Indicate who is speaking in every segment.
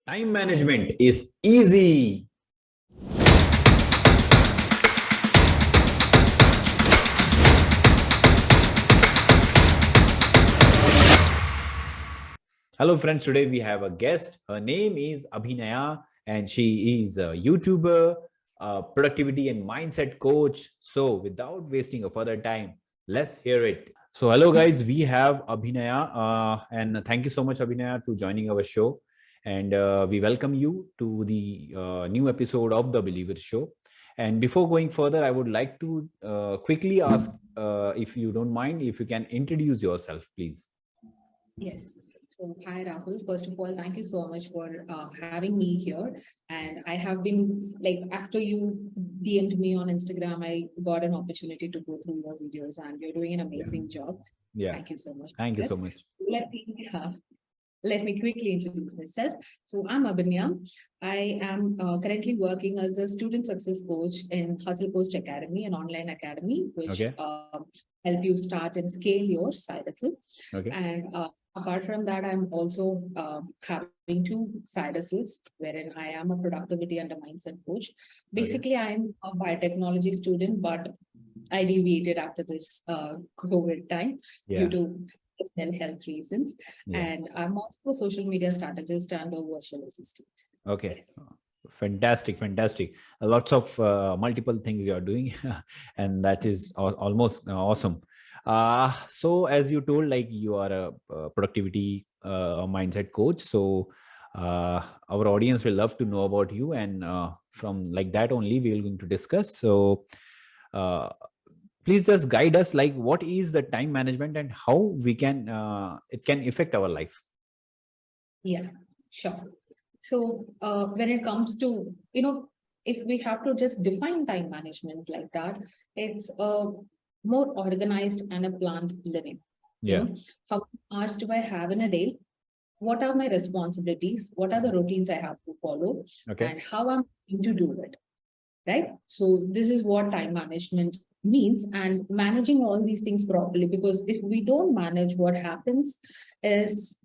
Speaker 1: Time management is easy. Hello, friends. Today we have a guest. Her name is Abinaya, and she is a YouTuber, a productivity and mindset coach. So, without wasting a further time, let's hear it. So, hello, guys. We have Abinaya, and thank you so much, Abinaya, to joining our show. And we welcome you to the new episode of the Believers Show. And before going further, I would like to quickly ask, if you don't mind, if you can introduce yourself, please.
Speaker 2: Yes. So, hi Rahul. First of all, thank you so much for having me here. And I have been like, after you DM'd me on Instagram, I got an opportunity to go through your videos, and you're doing an amazing job.
Speaker 1: Yeah.
Speaker 2: Thank you so much.
Speaker 1: Thank you so much.
Speaker 2: Let me let me quickly introduce myself. So I'm Abinaya. I am currently working as a student success coach in Hustle Post Academy, an online academy, which
Speaker 1: Okay.
Speaker 2: Help you start and scale your side hustle.
Speaker 1: Okay.
Speaker 2: And apart from that, I'm also having two side hustles, wherein I am a productivity and a mindset coach. Basically, I'm a biotechnology student, but I deviated after this COVID time due to personal health reasons.
Speaker 1: Yeah.
Speaker 2: And I'm also a social media strategist and a virtual assistant.
Speaker 1: Okay.
Speaker 2: Yes.
Speaker 1: Fantastic. Lots of multiple things you are doing, and that is almost awesome. So as you told, like you are a productivity mindset coach. So our audience will love to know about you, and from like that only we will going to discuss. So uh, please just guide us, like what is the time management and how we can it can affect our life.
Speaker 2: Yeah, sure. So when it comes to, if we have to just define time management like that, it's a more organized and a planned living.
Speaker 1: Yeah.
Speaker 2: How many hours do I have in a day? What are my responsibilities? What are the routines I have to follow?
Speaker 1: Okay.
Speaker 2: And how I'm going to do it, right? So this is what time management means, and managing all these things properly, because if we don't manage, what happens is,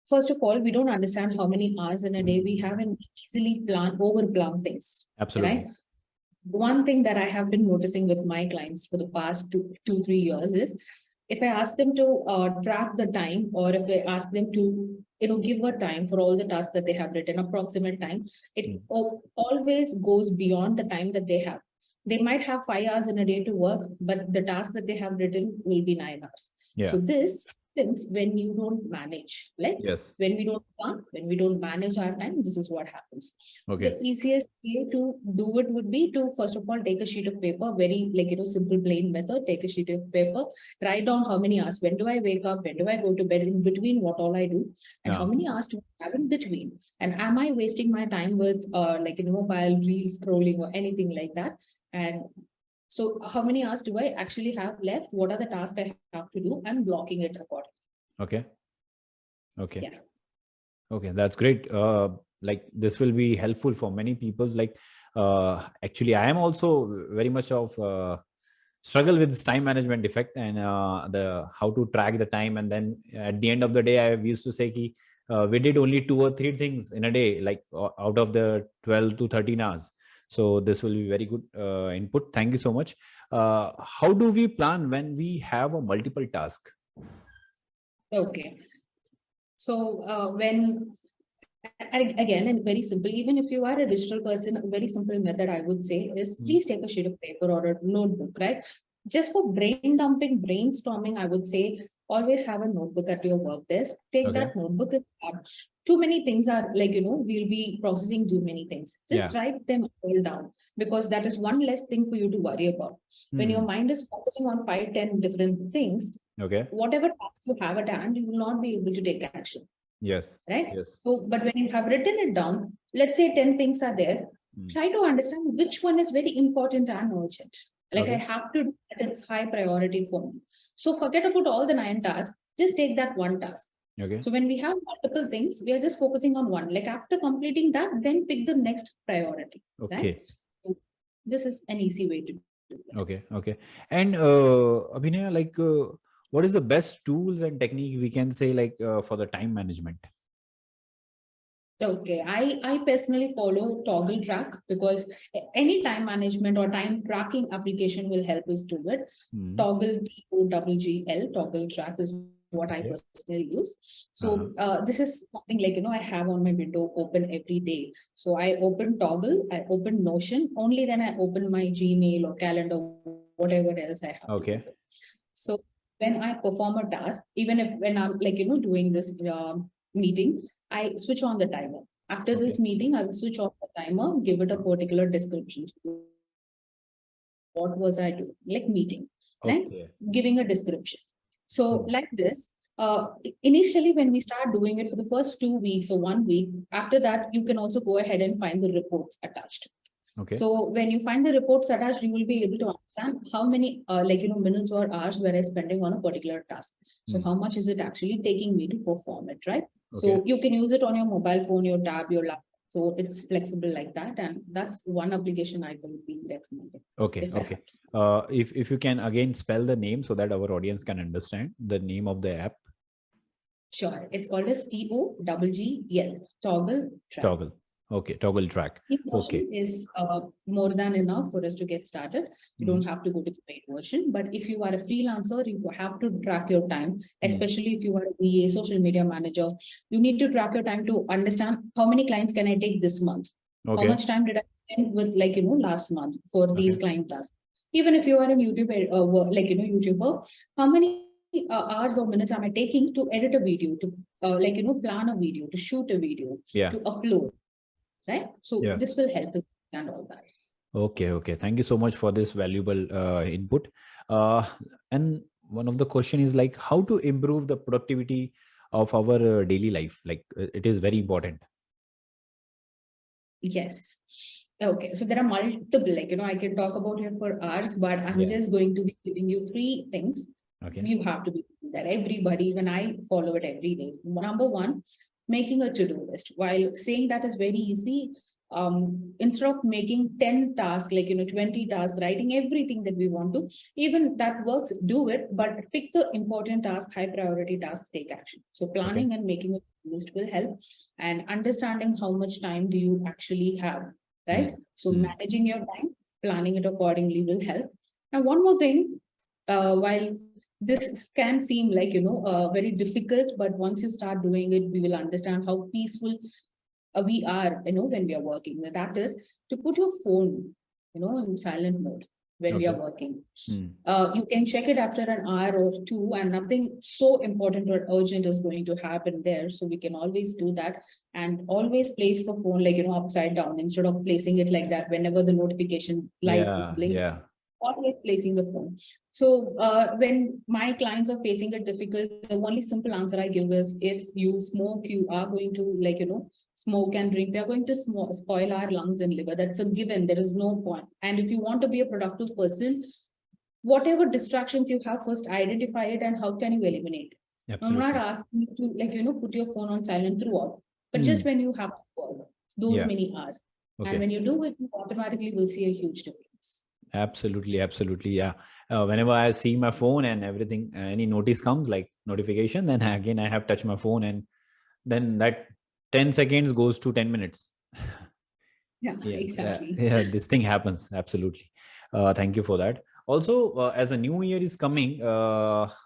Speaker 2: first of all, we don't understand how many hours in a day we have, and we easily over plan things.
Speaker 1: Absolutely.
Speaker 2: Right? One thing that I have been noticing with my clients for the past 3 years is, if I ask them to track the time, or if I ask them to, give a time for all the tasks that they have written, approximate time, it always goes beyond the time that they have. They might have 5 hours in a day to work, but the task that they have written will be 9 hours.
Speaker 1: Yeah.
Speaker 2: So this happens when you don't manage, like
Speaker 1: Yes.
Speaker 2: when we don't plan, when we don't manage our time, this is what happens.
Speaker 1: Okay.
Speaker 2: The easiest way to do it would be to, first of all, take a sheet of paper, very simple, plain method. Take a sheet of paper, write down how many hours, when do I wake up, when do I go to bed, in between what all I do, and how many hours do I have in between. And am I wasting my time with mobile, reels, scrolling, or anything like that? And so how many hours do I actually have left? What are the tasks I have to do? I'm blocking it accordingly.
Speaker 1: Okay. Okay.
Speaker 2: Yeah.
Speaker 1: Okay, that's great. Like this will be helpful for many people's, like actually I am also very much of struggle with this time management defect, and the how to track the time, and then at the end of the day I used to say ki, we did only 2 or 3 things in a day, like out of the 12 to 13 hours. So this will be very good input. Thank you so much. How do we plan when we have a multiple task?
Speaker 2: Okay. So again, and very simple, even if you are a digital person, a very simple method I would say is, please take a sheet of paper or a notebook, right? Just for brain dumping, brainstorming, I would say, always have a notebook at your work desk. Take that notebook and start. Too many things are we'll be processing too many things. Just write them all down, because that is one less thing for you to worry about. When your mind is focusing on 5, 10 different things, whatever task you have at hand, you will not be able to take action.
Speaker 1: Yes.
Speaker 2: Right?
Speaker 1: Yes.
Speaker 2: So, but when you have written it down, let's say 10 things are there, try to understand which one is very important and urgent. Like I have to do that, it's high priority for me. So forget about all the 9 tasks, just take that one task.
Speaker 1: Okay.
Speaker 2: So when we have multiple things, we are just focusing on one. Like after completing that, then pick the next priority.
Speaker 1: Okay.
Speaker 2: Right? So this is an easy way to do it.
Speaker 1: Okay. Okay. And Abhinaya, like what is the best tools and technique we can say, like for the time management?
Speaker 2: Okay, I personally follow Toggle Track because any time management or time tracking application will help us do it.
Speaker 1: Hmm.
Speaker 2: Toggle TOGGL, Toggle Track is what I
Speaker 1: Okay.
Speaker 2: personally use.
Speaker 1: Uh-huh.
Speaker 2: So this is something like, I have on my window open every day. So I open Toggle, I open Notion, only then I open my Gmail or calendar, whatever else I have to
Speaker 1: Okay.
Speaker 2: open. So when I perform a task, even if when I'm like, doing this meeting, I switch on the timer. After
Speaker 1: Okay.
Speaker 2: this meeting, I will switch off the timer, give it a particular description. What was I doing? Like meeting, right?
Speaker 1: Okay.
Speaker 2: Giving a description. So
Speaker 1: Hmm.
Speaker 2: like this, initially when we start doing it for the first 2 weeks or 1 week, after that, you can also go ahead and find the reports attached.
Speaker 1: Okay.
Speaker 2: So when you find the reports attached, you will be able to understand how many minutes or hours were I spending on a particular task. So
Speaker 1: Hmm.
Speaker 2: how much is it actually taking me to perform it, right?
Speaker 1: Okay.
Speaker 2: So you can use it on your mobile phone, your tab, your laptop. So it's flexible like that. And that's one application I will be recommending
Speaker 1: Okay.
Speaker 2: if I
Speaker 1: Okay.
Speaker 2: have to.
Speaker 1: If you can again spell the name so that our audience can understand the name of the app.
Speaker 2: Sure. It's called as TOGGL, Toggle Track.
Speaker 1: Toggle. Okay. Toggle track.
Speaker 2: Free
Speaker 1: Okay.
Speaker 2: version is more than enough for us to get started. You
Speaker 1: Hmm.
Speaker 2: don't have to go to the paid version. But if you are a freelancer, you have to track your time,
Speaker 1: Hmm.
Speaker 2: especially if you are a VA, social media manager. You need to track your time to understand how many clients can I take this month? How
Speaker 1: Okay.
Speaker 2: much time did I spend with last month for these
Speaker 1: Okay.
Speaker 2: client tasks? Even if you are a YouTube, YouTuber, how many hours or minutes am I taking to edit a video, to plan a video, to shoot a video,
Speaker 1: Yeah.
Speaker 2: to upload? Right? So
Speaker 1: Yes.
Speaker 2: this will help us and all that.
Speaker 1: Okay. Okay. Thank you so much for this valuable input. Uh, and one of the question is like how to improve the productivity of our daily life. Like it is very important.
Speaker 2: Yes. Okay. So there are multiple, I can talk about it for hours, but I'm
Speaker 1: Yeah.
Speaker 2: just going to be giving you three things.
Speaker 1: Okay.
Speaker 2: You have to be doing that. Everybody, when I follow it every day. Number one, making a to-do list. While saying that is very easy, instead of making 10 tasks, 20 tasks, writing everything that we want to, even that works, do it, but pick the important task, high priority tasks, take action. So
Speaker 1: Okay.
Speaker 2: planning and making a list will help, and understanding how much time do you actually have, right?
Speaker 1: Hmm.
Speaker 2: So
Speaker 1: Hmm.
Speaker 2: managing your time, planning it accordingly will help. And one more thing, while this can seem like, very difficult, but once you start doing it, we will understand how peaceful we are, when we are working. That is to put your phone, in silent mode when we are
Speaker 1: Okay.
Speaker 2: working.
Speaker 1: Hmm.
Speaker 2: You can check it after an hour or two, and nothing so important or urgent is going to happen there. So we can always do that, and always place the phone upside down instead of placing it like that whenever the notification lights is
Speaker 1: Yeah.
Speaker 2: blinking.
Speaker 1: Yeah.
Speaker 2: Always placing the phone. So when my clients are facing it difficult, the only simple answer I give is if you smoke, you are going to smoke and drink. We are going to spoil our lungs and liver. That's a given. There is no point. And if you want to be a productive person, whatever distractions you have, first identify it and how can you eliminate it. I'm not
Speaker 1: Absolutely.
Speaker 2: asking you to put your phone on silent throughout, but just
Speaker 1: Hmm.
Speaker 2: when you have to work, those
Speaker 1: Yeah.
Speaker 2: many hours. And
Speaker 1: Okay.
Speaker 2: when you do it, you automatically will see a huge difference.
Speaker 1: Absolutely, absolutely. Yeah. Whenever I see my phone and everything, any notice comes like notification, then again I have touched my phone, and then that 10 seconds goes to 10 minutes.
Speaker 2: Yeah,
Speaker 1: Yes.
Speaker 2: exactly.
Speaker 1: Yeah. This thing happens. Absolutely. Thank you for that. Also, as a new year is coming,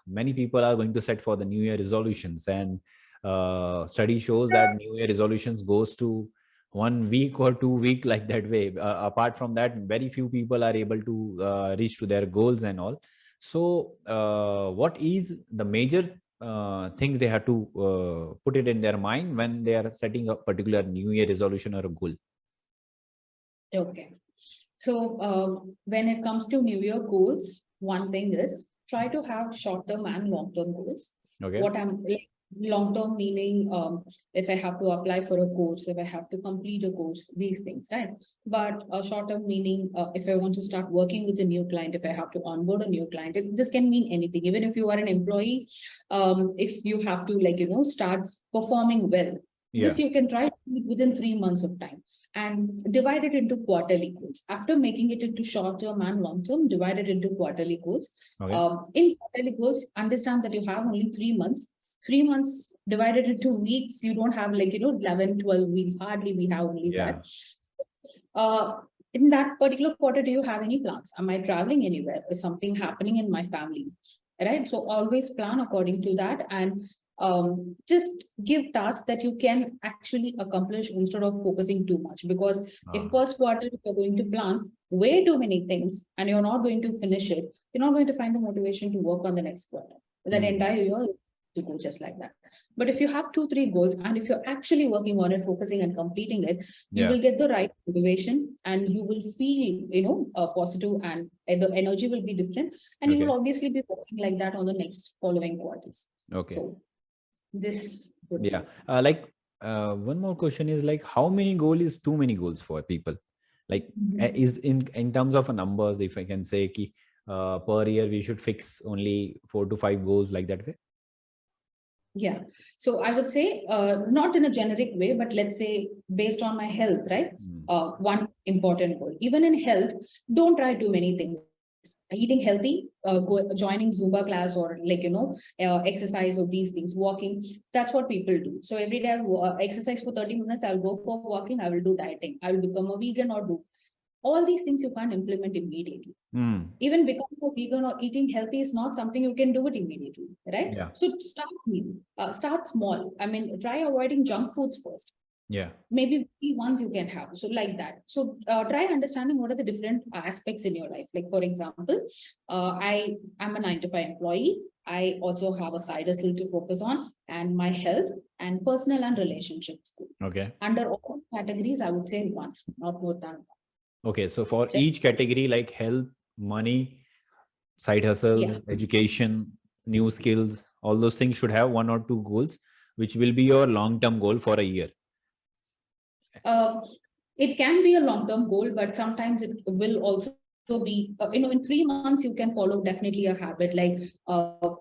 Speaker 1: many people are going to set for the new year resolutions, and study shows that new year resolutions goes to 1 week or 2 week like that way. Apart from that, very few people are able to reach to their goals and all. So what is the major things they have to put it in their mind when they are setting a particular new year resolution or a goal?
Speaker 2: Okay. So when it comes to New Year goals, one thing is try to have short-term and long-term goals.
Speaker 1: Okay.
Speaker 2: What I'm like long-term meaning, if I have to apply for a course, if I have to complete a course, these things, right? But short-term meaning, if I want to start working with a new client, if I have to onboard a new client, this can mean anything. Even if you are an employee, if you have to start performing well,
Speaker 1: Yeah.
Speaker 2: this you can try within 3 months of time and divide it into quarterly goals. After making it into short term and long term, divide it into quarterly goals.
Speaker 1: Okay.
Speaker 2: In quarterly goals, understand that you have only 3 months. 3 months divided into weeks, you don't have like, 11, 12 weeks, hardly we have only
Speaker 1: Yeah.
Speaker 2: that. In that particular quarter, do you have any plans? Am I traveling anywhere? Is something happening in my family? Right? So always plan according to that, and just give tasks that you can actually accomplish instead of focusing too much. Because if first quarter you're going to plan way too many things and you're not going to finish it, you're not going to find the motivation to work on the next quarter. That entire year to go just like that. But if you have 2, 3 goals, and if you're actually working on it, focusing and completing it, you will get the right motivation, and you will feel, positive, and the energy will be different, and you will obviously be working like that on the next following quarters.
Speaker 1: Okay.
Speaker 2: So this.
Speaker 1: Yeah. One more question is like, how many goals is too many goals for people? Like, is in terms of numbers, if I can say, ki, per year we should fix only 4 to 5 goals, like that way.
Speaker 2: Yeah. So I would say, not in a generic way, but let's say based on my health, right? One important goal. Even in health, don't try too many things. Eating healthy, joining Zumba class, or like, exercise, or these things, walking. That's what people do. So every day I exercise for 30 minutes, I'll go for walking, I will do dieting, I will become a vegan, or do all these things you can't implement immediately. Even becoming a vegan or eating healthy is not something you can do it immediately, right?
Speaker 1: Yeah.
Speaker 2: So start small. I mean, try avoiding junk foods first.
Speaker 1: Yeah.
Speaker 2: Maybe once you can have. So like that. So try understanding what are the different aspects in your life. Like, for example, I am a 9 to 5 employee. I also have a side hustle to focus on, and my health and personal and relationships.
Speaker 1: Okay.
Speaker 2: Under all categories, I would say one, not more than one.
Speaker 1: Okay. So for each category, like health, money, side hustles, education, new skills, all those things should have 1 or 2 goals, which will be your long-term goal for a year.
Speaker 2: It can be a long-term goal, but sometimes it will also be, in 3 months, you can follow definitely a habit. Like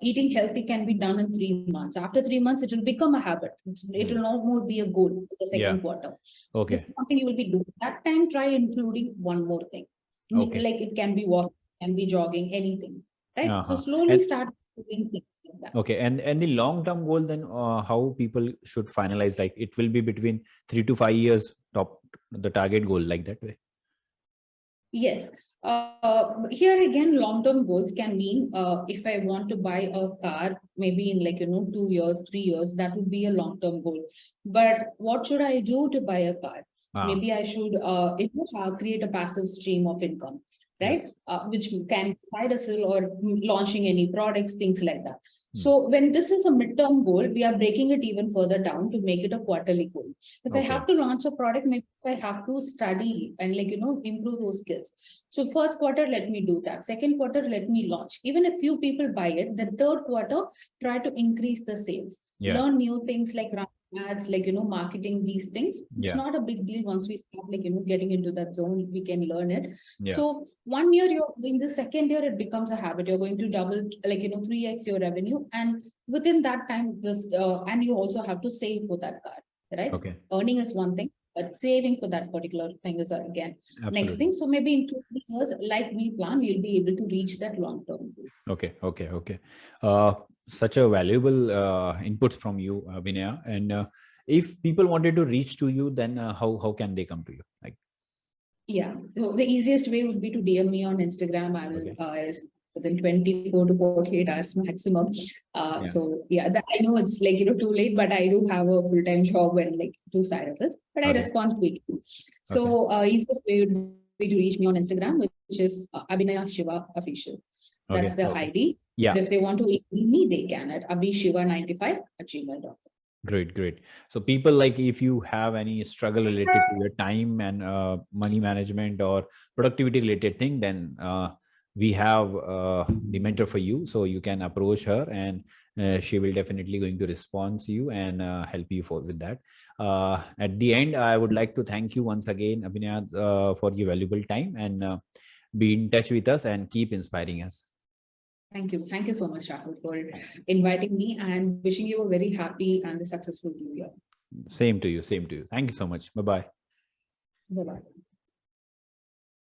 Speaker 2: eating healthy can be done in 3 months. After 3 months, it will become a habit. It will no more be a goal for the second quarter.
Speaker 1: Okay.
Speaker 2: This is something you will be doing. That time, try including one more thing.
Speaker 1: Okay.
Speaker 2: Like it can be walking, can be jogging, anything. Right? So slowly
Speaker 1: And
Speaker 2: start doing things like that.
Speaker 1: okay. And the long-term goal, then how people should finalize, like it will be between 3 to 5 years the target goal, like that way.
Speaker 2: Yes. Here again, long-term goals can mean, if I want to buy a car, maybe in like, 2 years, 3 years, that would be a long-term goal. But what should I do to buy a car? Maybe I should, create a passive stream of income, right? Which can side hustle or launching any products, things like that. So when this is a midterm goal, we are breaking it even further down to make it a quarterly goal. If I have to launch a product, maybe I have to study and like, improve those skills. So first quarter, let me do that. Second quarter, let me launch. Even if few people buy it, the third quarter, try to increase the sales. Learn new things like ads, like, marketing, these things. It's not a big deal. Once we start like, getting into that zone, we can learn it. So 1 year you're doing, the second year it becomes a habit. You're going to double, like, 3x your revenue. And within that time, and you also have to save for that card, right?
Speaker 1: Okay.
Speaker 2: Earning is one thing, but saving for that particular thing is again next thing. So maybe in 2-3 years, like we plan, we'll be able to reach that long-term goal.
Speaker 1: Okay. Such a valuable inputs from you, Abinaya. And if people wanted to reach to you, then how can they come to you? Like,
Speaker 2: so the easiest way would be to DM me on Instagram. I will within 24 to 48 hours maximum. So I know it's like, too late, but I do have a full-time job and like 2 side hustles, but I respond quickly. So easiest way would be to reach me on Instagram, which is Abinaya Siva official. That's the ID. But if they want to email me, they can at abishiva95@gmail.com.
Speaker 1: Great. So people, like, if you have any struggle related to your time and money management or productivity related thing, then we have the mentor for you. So you can approach her, and she will definitely going to respond to you and help you with that. At the end, I would like to thank you once again, Abinaya, for your valuable time, and be in touch with us and keep inspiring us.
Speaker 2: Thank you. Thank you so much, Rahul, for inviting me, and wishing you a very happy and successful new year.
Speaker 1: Same to you. Thank you so much. Bye-bye.
Speaker 2: Bye-bye.